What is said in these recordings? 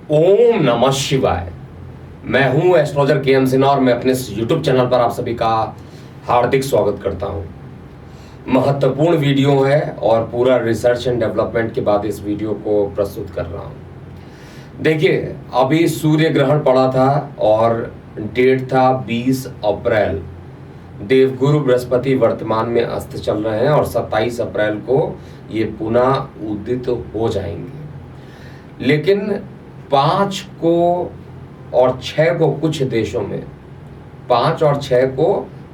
ओम नमः शिवाय। मैं हूं एस्ट्रोलॉजर के एम सिन्हा और मैं अपने यूट्यूब चैनल पर आप सभी का हार्दिक स्वागत करता हूं। महत्वपूर्ण वीडियो है और पूरा रिसर्च एंड डेवलपमेंट के बाद इस वीडियो को प्रस्तुत कर रहा हूं। देखिए, अभी सूर्य ग्रहण पड़ा था और डेट था 20 अप्रैल। देवगुरु बृहस्पति वर्तमान में अस्त चल रहे हैं और 27 अप्रैल को ये पुनः उदित हो जाएंगे। लेकिन 5 को और 6 को कुछ देशों में 5 और 6 को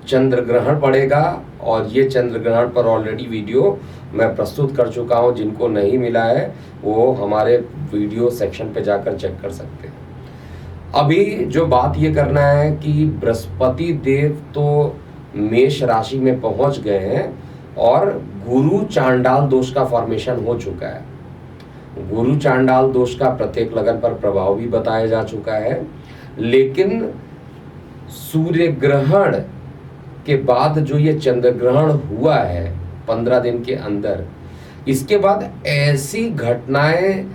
चंद्र ग्रहण पड़ेगा और ये चंद्र ग्रहण पर ऑलरेडी वीडियो मैं प्रस्तुत कर चुका हूँ। जिनको नहीं मिला है वो हमारे वीडियो सेक्शन पे जाकर चेक कर सकते हैं। अभी जो बात ये करना है कि बृहस्पति देव तो मेष राशि में पहुंच गए हैं और गुरु चांडाल दोष का फॉर्मेशन हो चुका है। गुरु चांडाल दोष का प्रत्येक लगन पर प्रभाव भी बताया जा चुका है, लेकिन सूर्य ग्रहण के बाद जो ये चंद्र ग्रहण हुआ है 15 दिन के अंदर, इसके बाद ऐसी घटनाएं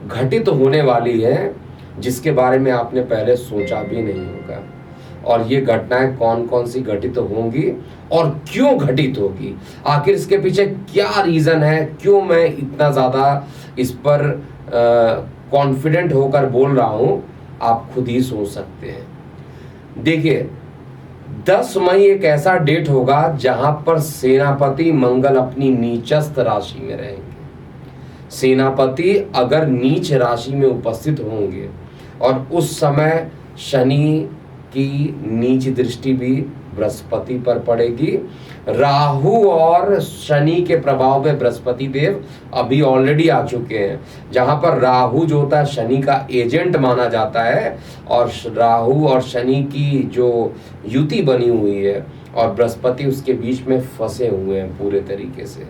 घटित होने वाली हैं जिसके बारे में आपने पहले सोचा भी नहीं होगा। और ये घटनाएं कौन कौन सी घटित होंगी और क्यों घटित होगी, आखिर इसके पीछे क्या रीजन है, क्यों मैं इतना ज़्यादा इस पर कॉन्फिडेंट होकर बोल रहा हूं, आप खुद ही सोच सकते हैं। देखिए, 10 मई एक ऐसा डेट होगा जहां पर सेनापति मंगल अपनी नीचस्थ राशि में रहेंगे। सेनापति अगर नीच राशि में उपस्थित होंगे और उस समय शनि की नीच दृष्टि भी बृहस्पति पर पड़ेगी। राहु और शनि के प्रभाव में बृहस्पति देव अभी ऑलरेडी आ चुके हैं, जहां पर राहु जो होता है शनि का एजेंट माना जाता है और राहु और शनि की जो युति बनी हुई है और बृहस्पति उसके बीच में फंसे हुए हैं पूरे तरीके से।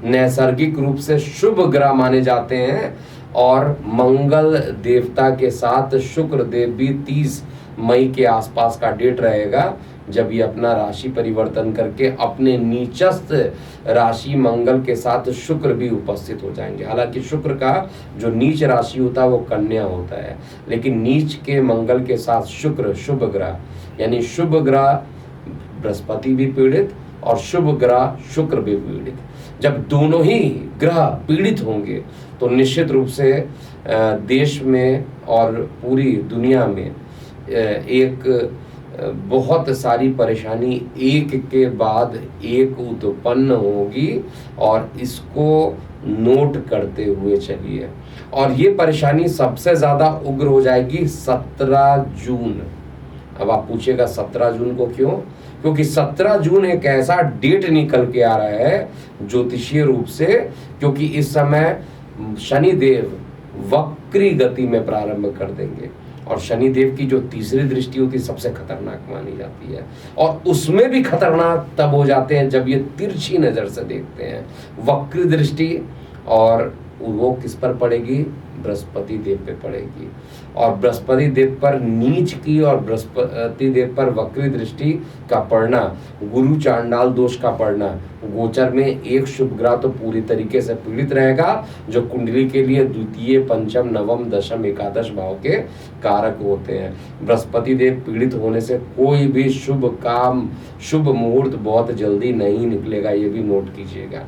नैसर्गिक रूप से शुभ ग्रह माने जाते हैं और मंगल देवता के साथ शुक्र देव भी 30 मई के आसपास का डेट रहेगा जब ये अपना राशि परिवर्तन करके अपने नीचस्थ राशि मंगल के साथ शुक्र भी उपस्थित हो जाएंगे। हालांकि शुक्र का जो नीच राशि होता है वो कन्या होता है, लेकिन नीच के मंगल के साथ शुक्र शुभ ग्रह, यानी शुभ ग्रह बृहस्पति भी पीड़ित और शुभ ग्रह शुक्र भी पीड़ित। जब दोनों ही ग्रह पीड़ित होंगे तो निश्चित रूप से देश में और पूरी दुनिया में एक बहुत सारी परेशानी एक के बाद एक उत्पन्न होगी और इसको नोट करते हुए चलिए। और ये परेशानी सबसे ज़्यादा उग्र हो जाएगी 17 जून। अब आप पूछिएगा 17 जून को क्यों? क्योंकि 17 जून एक ऐसा डेट निकल के आ रहा है ज्योतिषीय रूप से, क्योंकि इस समय शनिदेव वक्री गति में प्रारंभ कर देंगे और शनिदेव की जो तीसरी दृष्टि होती है सबसे खतरनाक मानी जाती है और उसमें भी खतरनाक तब हो जाते हैं जब ये तिरछी नज़र से देखते हैं। वक्री दृष्टि और वो किस पर पड़ेगी? बृहस्पति देव पे पड़ेगी और बृहस्पति देव पर नीच की और बृहस्पति देव पर वक्री दृष्टि का पड़ना, गुरु चांडाल दोष का पड़ना, गोचर में एक शुभ ग्रह तो पूरी तरीके से पीड़ित रहेगा जो कुंडली के लिए द्वितीय, पंचम, नवम, दशम, एकादश भाव के कारक होते हैं। बृहस्पति देव पीड़ित होने से कोई भी शुभ काम, शुभ मुहूर्त बहुत जल्दी नहीं निकलेगा, ये भी नोट कीजिएगा।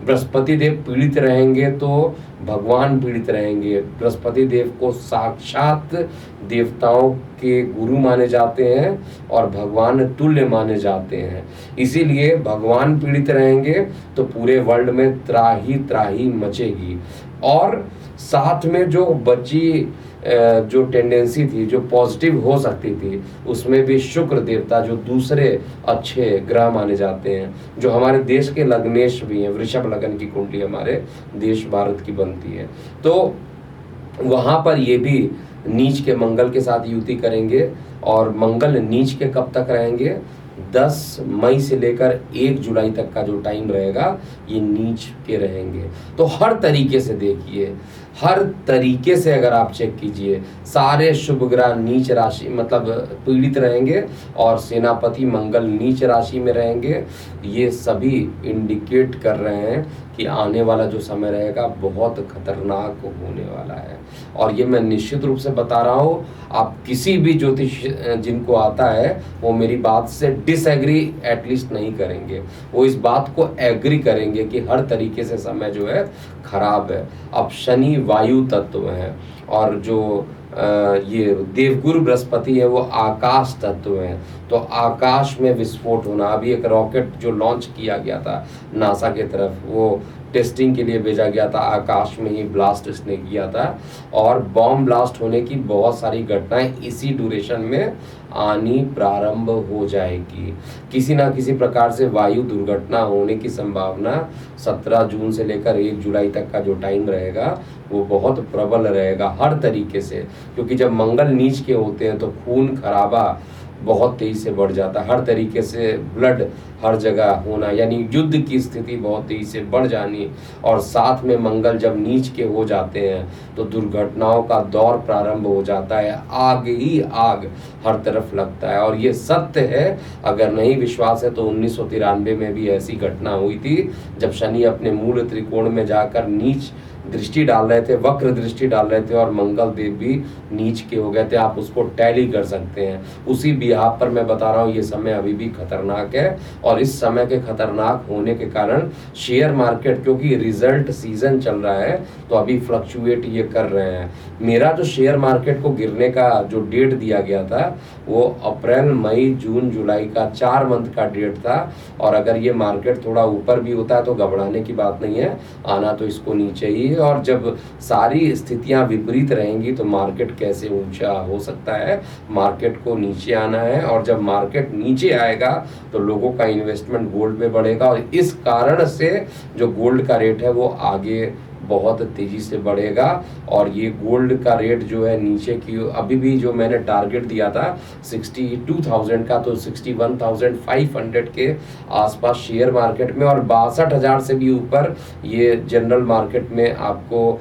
बृहस्पति देव पीड़ित रहेंगे तो भगवान पीड़ित रहेंगे। बृहस्पति देव को साक्षात देवताओं के गुरु माने जाते हैं और भगवान तुल्य माने जाते हैं। इसीलिए भगवान पीड़ित रहेंगे तो पूरे वर्ल्ड में त्राही त्राही मचेगी। और साथ में जो बची जो टेंडेंसी थी, जो पॉजिटिव हो सकती थी, उसमें भी शुक्र देवता जो दूसरे अच्छे ग्रह माने जाते हैं, जो हमारे देश के लग्नेश भी हैं, वृषभ लगन की कुंडली हमारे देश भारत की बनती है, तो वहाँ पर ये भी नीच के मंगल के साथ युति करेंगे। और मंगल नीच के कब तक रहेंगे? 10 मई से लेकर 1 जुलाई तक का जो टाइम रहेगा ये नीच के रहेंगे। तो हर तरीके से देखिए, हर तरीके से अगर आप चेक कीजिए, सारे शुभ ग्रह नीच राशि मतलब पीड़ित रहेंगे और सेनापति मंगल नीच राशि में रहेंगे। ये सभी इंडिकेट कर रहे हैं कि आने वाला जो समय रहेगा बहुत खतरनाक होने वाला है। और ये मैं निश्चित रूप से बता रहा हूँ, आप किसी भी ज्योतिष जिनको आता है वो मेरी बात से डिसएग्री एटलीस्ट नहीं करेंगे, वो इस बात को एग्री करेंगे कि हर तरीके से समय जो है खराब है। अब शनि वायु तत्व है और जो ये देवगुरु बृहस्पति है वो आकाश तत्व है। तो आकाश में विस्फोट होना, अभी एक रॉकेट जो लॉन्च किया गया था नासा के तरफ, वो टेस्टिंग के लिए भेजा गया था, आकाश में ही ब्लास्ट इसने किया था और बॉम्ब ब्लास्ट होने की बहुत सारी घटनाएं इसी ड्यूरेशन में आनी प्रारंभ हो जाएगी। किसी ना किसी प्रकार से वायु दुर्घटना होने की संभावना 17 जून से लेकर 1 जुलाई तक का जो टाइम रहेगा वो बहुत प्रबल रहेगा हर तरीके से, क्योंकि जब मंगल नीच के होते हैं तो खून खराबा बहुत तेजी से बढ़ जाता है, हर तरीके से ब्लड हर जगह होना, यानी युद्ध की स्थिति बहुत तेजी से बढ़ जानी। और साथ में मंगल जब नीच के हो जाते हैं तो दुर्घटनाओं का दौर प्रारंभ हो जाता है, आग ही आग हर तरफ लगता है। और ये सत्य है, अगर नहीं विश्वास है तो 1993 में भी ऐसी घटना हुई थी जब शनि अपने मूल त्रिकोण में जाकर नीच दृष्टि डाल रहे थे, वक्र दृष्टि डाल रहे थे और मंगल देव भी नीच के हो गए थे। आप उसको टैली कर सकते हैं। उसी बिहाफ पर मैं बता रहा हूँ ये समय अभी भी खतरनाक है और इस समय के खतरनाक होने के कारण शेयर मार्केट, क्योंकि रिजल्ट सीजन चल रहा है तो अभी फ्लक्चुएट ये कर रहे हैं। मेरा जो शेयर मार्केट को गिरने का जो डेट दिया गया था वो अप्रैल मई जून जुलाई का 4 मंथ का डेट था और अगर ये मार्केट थोड़ा ऊपर भी होता है तो घबराने की बात नहीं है, आना तो इसको नीचे ही है। और जब सारी स्थितियां विपरीत रहेंगी तो मार्केट कैसे ऊंचा हो सकता है, मार्केट को नीचे आना है और जब मार्केट नीचे आएगा तो लोगों का इन्वेस्टमेंट गोल्ड में बढ़ेगा और इस कारण से जो गोल्ड का रेट है वो आगे बहुत तेजी से बढ़ेगा। और ये गोल्ड का रेट जो है नीचे की, अभी भी जो मैंने टारगेट दिया था 62,000 का, तो 61,500 के आसपास शेयर मार्केट में और 62,000 से भी ऊपर ये जनरल मार्केट में आपको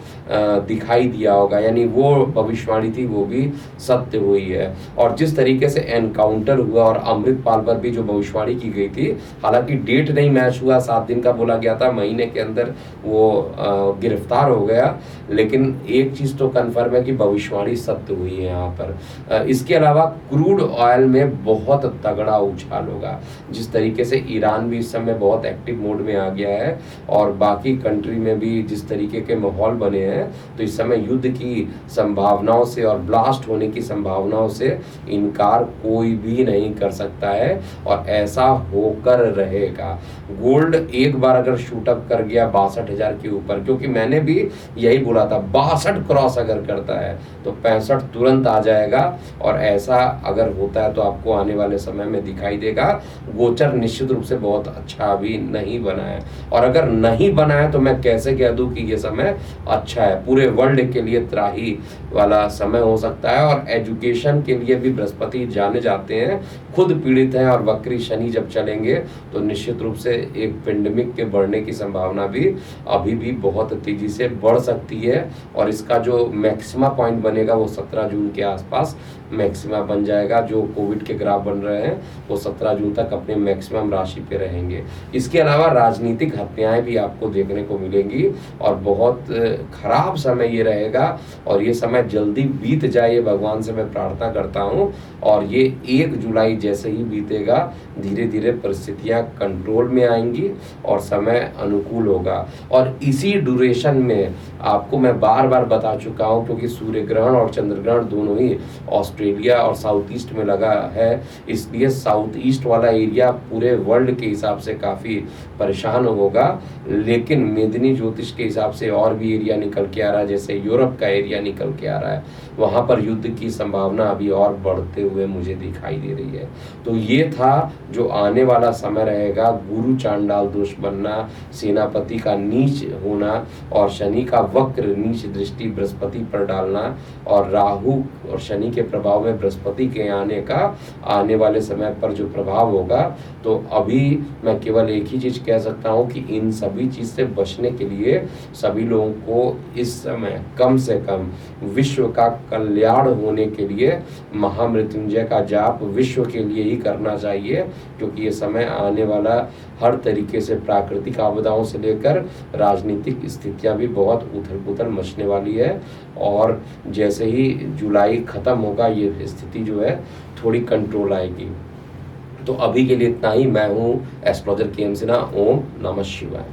दिखाई दिया होगा, यानी वो भविष्यवाणी थी वो भी सत्य हुई है। और जिस तरीके से एनकाउंटर हुआ और अमृतपाल पर भी जो भविष्यवाणी की गई थी, हालांकि डेट नहीं मैच हुआ, 7 दिन का बोला गया था, महीने के अंदर वो गिरफ्तार हो गया, लेकिन एक चीज तो कन्फर्म है कि भविष्यवाणी सत्य हुई है यहाँ पर। इसके अलावा क्रूड ऑयल में बहुत तगड़ा उछाल होगा, जिस तरीके से ईरान भी इस समय बहुत एक्टिव मोड में आ गया है और बाकी कंट्री में भी जिस तरीके के माहौल बने हैं, तो इस समय युद्ध की संभावनाओं से और ब्लास्ट होने की संभावनाओं से इनकार कोई भी नहीं कर सकता है और ऐसा होकर रहेगा। गोल्ड एक बार अगर शूटअप कर गया 62,000 के ऊपर, क्योंकि मैंने भी यही बोला था 62 क्रॉस अगर करता है तो 65 तुरंत आ जाएगा और ऐसा अगर होता है तो आपको आने वाले समय में दिखाई देगा। गोचर निश्चित रूप से बहुत अच्छा अभी नहीं बना है और अगर नहीं बना है तो मैं कैसे कह दूं कि ये समय अच्छा है। पूरे वर्ल्ड के लिए त्राही वाला समय हो सकता है और एजुकेशन के लिए भी बृहस्पति जाने जाते हैं, खुद पीड़ित हैं और वक्री शनि जब चलेंगे तो निश्चित रूप से एक पेंडेमिक के बढ़ने की संभावना भी अभी भी बहुत तेजी से बढ़ सकती है और इसका जो मैक्सिमा पॉइंट बनेगा वो 17 जून के आसपास मैक्सिमा बन जाएगा। जो कोविड के ग्राफ बन रहे हैं वो 17 जून तक अपने मैक्सिमम राशि पे रहेंगे। इसके अलावा राजनीतिक हत्याएं भी आपको देखने को मिलेंगी और बहुत खराब समय ये रहेगा और ये समय जल्दी बीत जाए ये भगवान से मैं प्रार्थना करता हूँ। और ये 1 जुलाई जैसे ही बीतेगा धीरे धीरे परिस्थितियां कंट्रोल में आएंगी और समय अनुकूल होगा। और इसी ड्यूरेशन में आपको मैं बार बार बता चुका हूँ, क्योंकि सूर्य ग्रहण और चंद्र ग्रहण दोनों ही ऑस्ट्रेलिया और साउथ ईस्ट में लगा है, इसलिए साउथ ईस्ट वाला एरिया पूरे वर्ल्ड के हिसाब से काफ़ी परेशान होगा। लेकिन मेदिनी ज्योतिष के हिसाब से और भी एरिया निकल के आ रहा है, जैसे यूरोप का एरिया निकल के आ रहा है, वहाँ पर युद्ध की संभावना अभी और बढ़ते हुए मुझे दिखाई दे रही है। तो ये था जो आने वाला समय रहेगा। गुरु चांडाल दोष बनना, सेनापति का नीच होना और शनि का वक्र नीच दृष्टि बृहस्पति पर डालना और राहु और शनि के प्रभाव में बृहस्पति के आने वाले समय पर जो प्रभाव होगा, तो अभी मैं केवल एक ही चीज कह सकता हूं कि इन सभी चीज से बचने के लिए सभी लोगों को इस समय कम से कम विश्व का कल्याण होने के लिए महामृत्युंजय का जाप विश्व के लिए ही करना चाहिए, क्योंकि ये समय आने वाला हर तरीके से प्राकृतिक आपदाओं से लेकर राजनीतिक स्थितियां भी बहुत उथल पुथल मचने वाली है। और जैसे ही जुलाई खत्म होगा ये स्थिति जो है थोड़ी कंट्रोल आएगी। तो अभी के लिए इतना ही। मैं हूँ एस्ट्रोलॉजर के एम सिन्हा। ओम नमः शिवाय।